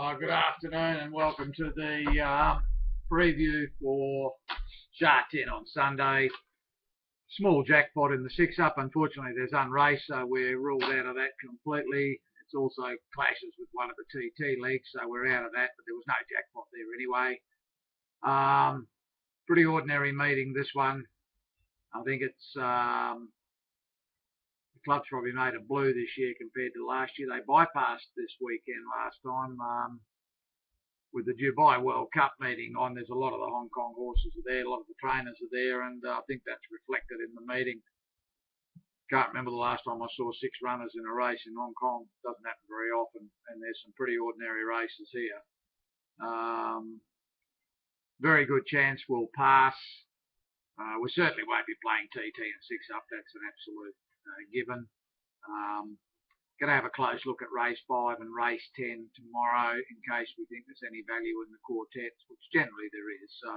Good afternoon and welcome to the preview for Sha Tin on Sunday. Small jackpot in the 6-up. Unfortunately, there's unraced, so we're ruled out of that completely. It's also clashes with one of the TT leagues, so we're out of that, but there was no jackpot there anyway. Pretty ordinary meeting, this one. I think it's the club's probably made a blue this year compared to last year. They bypassed this weekend last time with the Dubai World Cup meeting on. There's a lot of the Hong Kong horses are there, a lot of the trainers are there, and I think that's reflected in the meeting. Can't remember the last time I saw 6 runners in a race in Hong Kong. Doesn't happen very often, and there's some pretty ordinary races here. Very good chance we'll pass. We certainly won't be playing TT and 6-up. That's an absolute given. Going to have a close look at race 5 and race 10 tomorrow in case we think there's any value in the quartets, which generally there is. So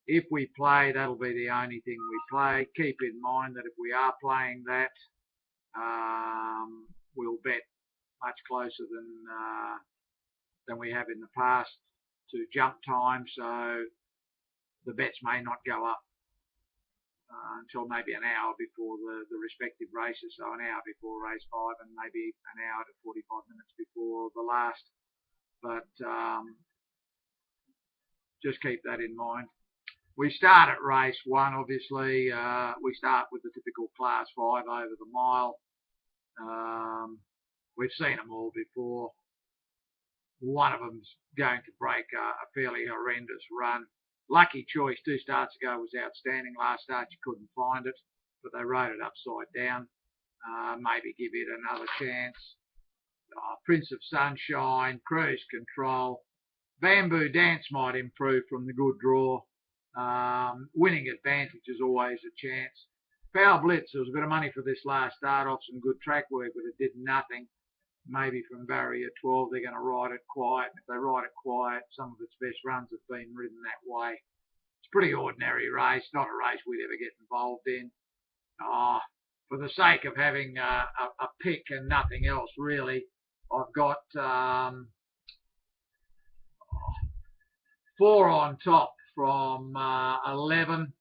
if we play, that'll be the only thing we play. Keep in mind that if we are playing that, we'll bet much closer than we have in the past to jump time. So the bets may not go up until maybe an hour before the respective races, so an hour before race 5 and maybe an hour to 45 minutes before the last. But just keep that in mind. We start at race 1, obviously. We start with the typical class 5 over the mile. We've seen them all before. One of them's going to break a fairly horrendous run. Lucky Choice 2 starts ago was outstanding. Last start you couldn't find it, but they rode it upside down. Maybe give it another chance. Prince of Sunshine, Cruise Control. Bamboo Dance might improve from the good draw. Winning Advantage is always a chance. Power Blitz, there was a bit of money for this last start off, some good track work, but it did nothing. Maybe from barrier 12 they're going to ride it quiet. If they ride it quiet, some of its best runs have been ridden that way. It's a pretty ordinary race, not a race we'd ever get involved in. For the sake of having a pick and nothing else really, I've got 4 on top from 11,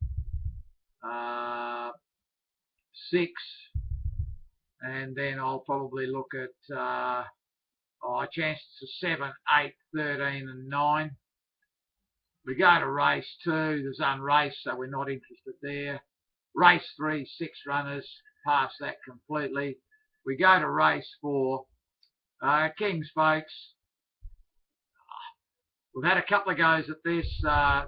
6, and then I'll probably look at chances of 7, 8, 13 and 9. We go to race 2, there's unraced, so we're not interested there. Race 3, 6 runners, pass that completely. We go to race 4, King's Folks. We've had a couple of goes at this.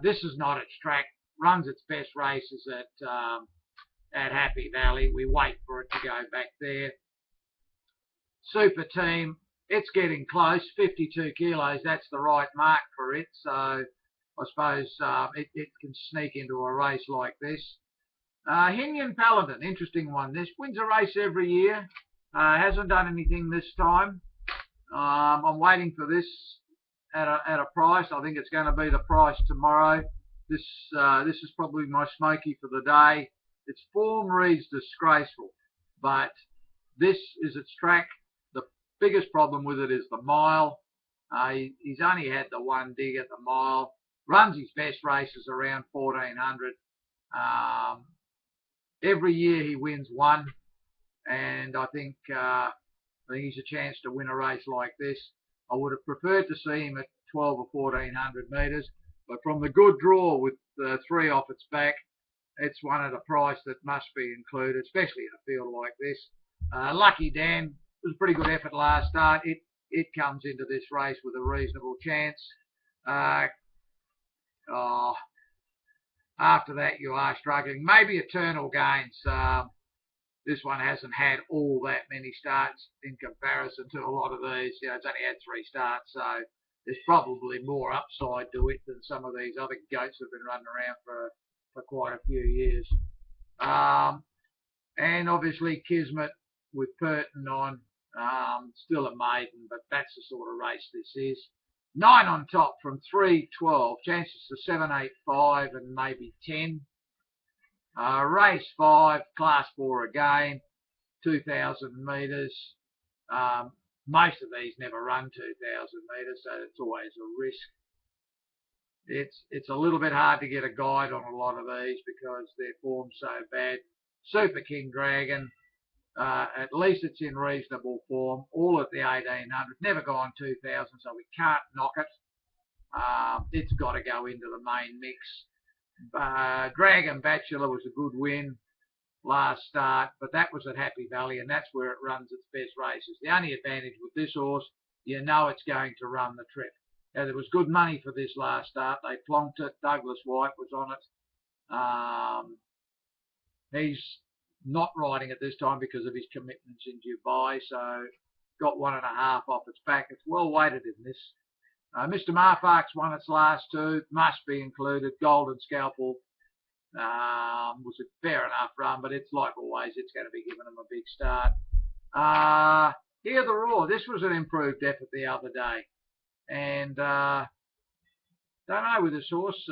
This is not its track, runs its best races at Happy Valley. We wait for it to go back there. Super Team, it's getting close, 52 kilos, that's the right mark for it, so I suppose it can sneak into a race like this. Hinyan Paladin, interesting one. This wins a race every year, hasn't done anything this time. I'm waiting for this at a price. I think it's going to be the price tomorrow. This is probably my smoky for the day. Its form reads disgraceful, but this is its track. The biggest problem with it is the mile. He's only had the one dig at the mile. Runs his best races around 1400. Every year he wins one, and I think he's a chance to win a race like this. I would have preferred to see him at 12 or 1400 metres, but from the good draw with 3 off its back, it's one at a price that must be included, especially in a field like this. Lucky Dan was a pretty good effort last start. It comes into this race with a reasonable chance. After that, you are struggling. Maybe Eternal Gains. This one hasn't had all that many starts in comparison to a lot of these. It's only had 3 starts, so there's probably more upside to it than some of these other goats that have been running around for quite a few years. And obviously Kismet with Purton on, still a maiden, but that's the sort of race this is. 9 on top from 3, 12, chances of 7, 8, 5 and maybe 10. Race 5, class 4 again, 2,000 metres. Most of these never run 2,000 metres, so it's always a risk. It's a little bit hard to get a guide on a lot of these because their form's so bad. Super King Dragon, at least it's in reasonable form, all at the 1800, never gone 2,000, so we can't knock it. It's got to go into the main mix. Dragon Bachelor was a good win last start, but that was at Happy Valley, and that's where it runs its best races. The only advantage with this horse, you know it's going to run the trip. Now, there was good money for this last start. They plonked it. Douglas White was on it. He's not riding at this time because of his commitments in Dubai, so got 1.5 off its back. It's well weighted in this. Mr. Marfark's won its last two, must be included. Golden Scalpel was a fair enough run, but it's like always, it's going to be giving them a big start. Hear the Roar. This was an improved effort the other day. And don't know with this horse.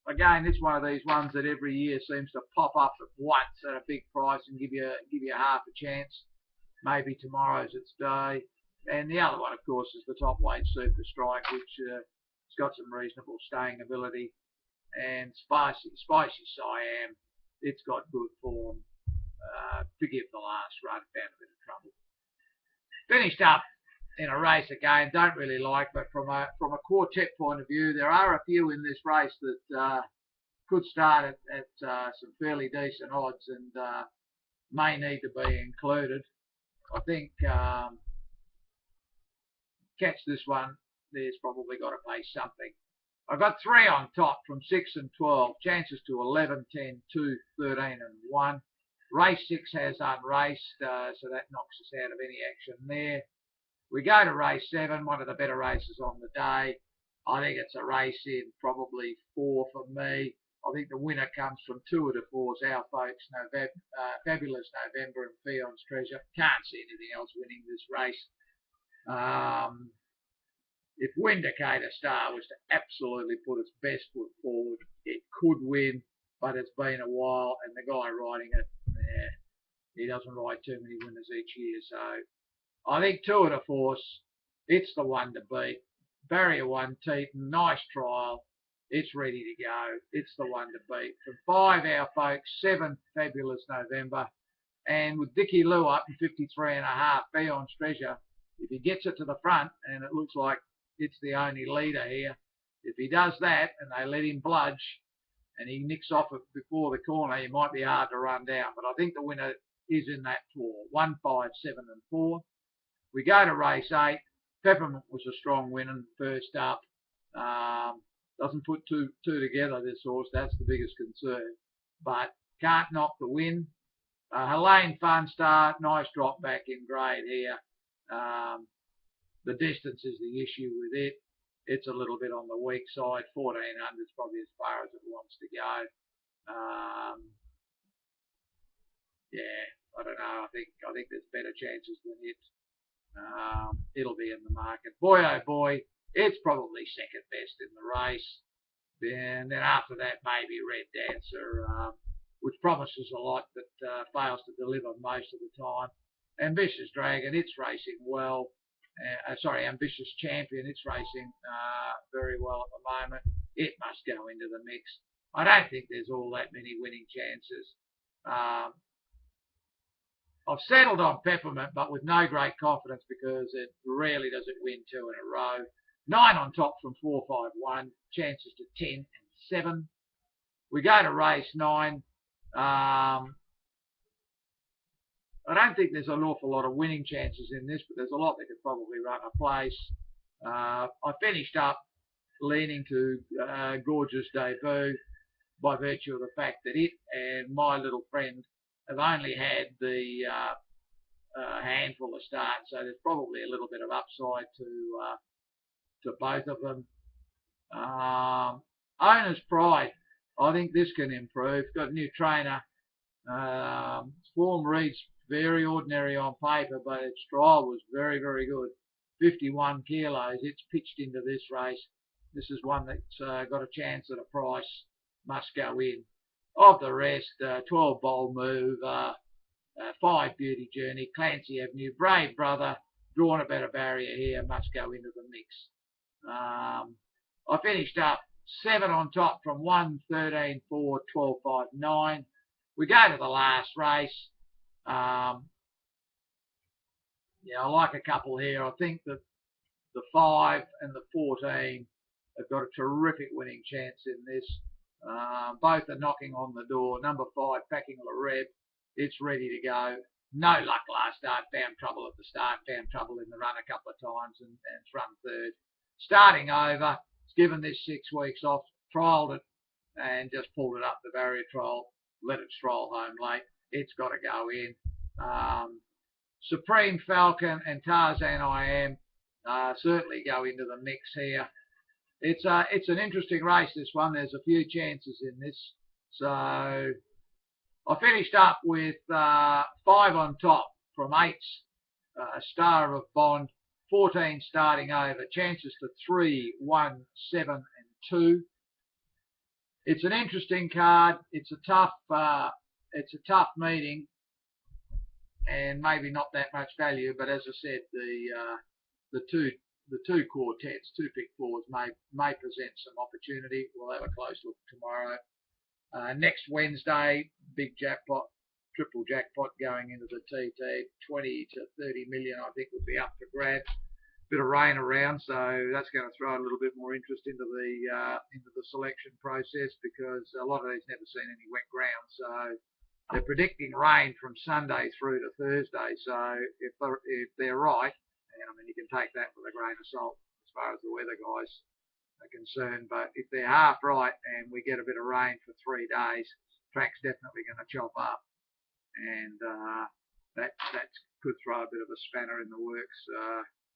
Again, it's one of these ones that every year seems to pop up at once at a big price and give you half a chance. Maybe tomorrow's its day. And the other one, of course, is the top weight Super Strike, which has got some reasonable staying ability. And Spicy Siam, it's got good form. Forgive the last run, found a bit of trouble. Finished up in a race again, don't really like, but from a quartet point of view, there are a few in this race that could start at some fairly decent odds and may need to be included. I think catch this one, there's probably got to pay something. I've got 3 on top from 6 and 12, chances to 11, 10, 2, 13 and 1. Race 6 has unraced, so that knocks us out of any action there. We go to race 7, one of the better races on the day. I think it's a race in probably 4 for me. I think the winner comes from Tour de Force, Our Folks, Fabulous November and Fion's Treasure. Can't see anything else winning this race. If Windicator Star was to absolutely put its best foot forward, it could win, but it's been a while, and the guy riding it, he doesn't ride too many winners each year, so I think Tour de Force, it's the one to beat. Barrier 1, Teton, nice trial. It's ready to go. It's the one to beat. From 5, Our Folks, 7, Fabulous November. And with Dickie Lou up in 53.5, Fion's Treasure, if he gets it to the front, and it looks like it's the only leader here, if he does that and they let him bludge and he nicks off it before the corner, he might be hard to run down. But I think the winner is in that 4, 1, 5, 7 and 4. We go to race 8. Peppermint was a strong winner first up. Doesn't put two together, this horse. That's the biggest concern. But can't knock the win. Helene Fun Start, nice drop back in grade here. The distance is the issue with it. It's a little bit on the weak side. 1,400 is probably as far as it wants to go. Yeah, I don't know. I think there's better chances than it. It'll be in the market. Boy, oh boy, it's probably second best in the race. And then after that, maybe Red Dancer, which promises a lot but fails to deliver most of the time. Ambitious Dragon, it's racing well. Ambitious Champion, it's racing very well at the moment. It must go into the mix. I don't think there's all that many winning chances. I've settled on Peppermint, but with no great confidence because it rarely does it win 2 in a row. 9 on top from 4, 5, 1. Chances to 10 and 7. We go to race 9. I don't think there's an awful lot of winning chances in this, but there's a lot that could probably run a place. I finished up leaning to Gorgeous Debut by virtue of the fact that it and My Little Friend have only had the handful of starts, so there's probably a little bit of upside to both of them. Owner's Pride, I think this can improve. Got a new trainer. Form reads very ordinary on paper, but its trial was very, very good. 51 kilos. It's pitched into this race. This is one that's got a chance at a price. Must go in. Of the rest, 12 Bold Move, 5 Beauty Journey, Clancy Avenue, Brave Brother, drawn a better barrier here, must go into the mix. I finished up 7 on top from 1, 13, 4, 12, 5, 9. We go to the last race. I like a couple here. I think that the 5 and the 14 have got a terrific winning chance in this. Both are knocking on the door. Number 5, Packing Lareb, it's ready to go. No luck last start. Found trouble at the start. Found trouble in the run a couple of times and it's run third. Starting over, it's given this 6 weeks off, trialled it and just pulled it up the barrier trial. Let it stroll home late. It's got to go in. Supreme Falcon and Tarzan I Am certainly go into the mix here. It's an interesting race, this one. There's a few chances in this. So I finished up with 5 on top from 8, Star of Bond, 14 starting over, chances to 3, 1, 7 and 2. It's an interesting card. It's a tough meeting, and maybe not that much value. But as I said, the two quartets, 2 pick 4s may present some opportunity. We'll have a close look tomorrow. Next Wednesday, big jackpot, triple jackpot going into the TT, 20 to 30 million. I think would be up for grabs. Bit of rain around, so that's going to throw a little bit more interest into the selection process, because a lot of these never seen any wet ground. So they're predicting rain from Sunday through to Thursday. So if they're right, and I mean you can take that with a grain of salt as far as the weather guys are concerned. But if they're half right and we get a bit of rain for 3 days, track's definitely going to chop up, and that could throw a bit of a spanner in the works.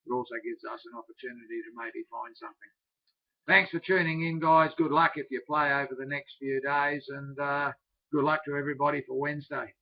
It also gives us an opportunity to maybe find something. Thanks for tuning in, guys. Good luck if you play over the next few days, and good luck to everybody for Wednesday.